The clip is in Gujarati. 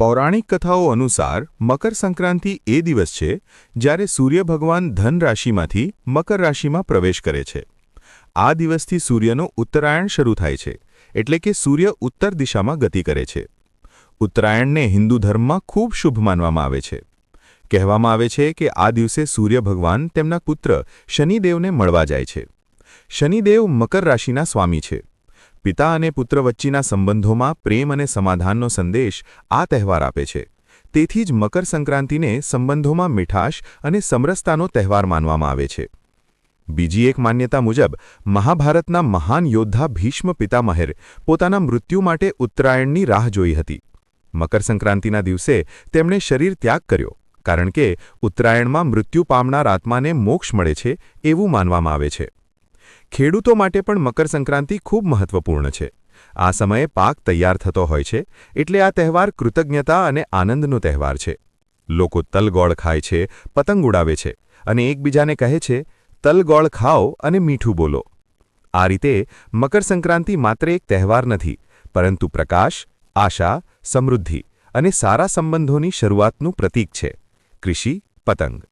પૌરાણિક કથાઓ અનુસાર મકર સંક્રાંતિ એ દિવસ છે જ્યારે સૂર્ય ભગવાન ધન રાશિમાંથી મકર રાશિમાં પ્રવેશ કરે છે. આ દિવસથી સૂર્યનો ઉત્તરાયણ શરૂ થાય છે, એટલે કે સૂર્ય ઉત્તર દિશામાં ગતિ કરે છે. ઉત્તરાયણને હિન્દુ ધર્મમાં ખૂબ શુભ માનવામાં આવે છે. કહેવામાં આવે છે કે આ દિવસે સૂર્ય ભગવાન તેમના પુત્ર શનિદેવને મળવા જાય છે. શનિદેવ મકર રાશિના સ્વામી છે. પિતા અને પુત્ર વચ્ચેના સંબંધોમાં પ્રેમ અને સમાધાનનો સંદેશ આ તહેવાર આપે છે. તેથી જ મકર સંક્રાંતિને સંબંધોમાં મીઠાશ અને સમરસતાનો તહેવાર માનવામાં આવે છે. બીજી એક માન્યતા મુજબ મહાભારતના મહાન યોદ્ધા ભીષ્મ પિતામહેર પોતાના મૃત્યુ માટે ઉત્તરાયણની રાહ જોઈ હતી. મકર સંક્રાંતિના દિવસે તેમણે શરીર ત્યાગ કર્યો, કારણ કે ઉત્તરાયણમાં મૃત્યુ પામનાર આત્માને મોક્ષ મળે છે એવું માનવામાં આવે છે. ખેડૂતો માટે પણ મકર સંક્રાંતિ ખૂબ મહત્વપૂર્ણ છે. આ સમયે પાક તૈયાર થતો હોય છે, એટલે આ તહેવાર કૃતજ્ઞતા અને આનંદનો તહેવાર છે. લોકો તલગોળ ખાય છે, પતંગ ઉડાવે છે અને એકબીજાને કહે છે, તલગોળ ખાઓ અને મીઠું બોલો. આ રીતે મકર સંક્રાંતિ માત્ર એક તહેવાર નથી, પરંતુ પ્રકાશ, આશા, સમૃદ્ધિ અને સારા સંબંધોની શરૂઆતનું પ્રતીક છે. કૃષિ પતંગ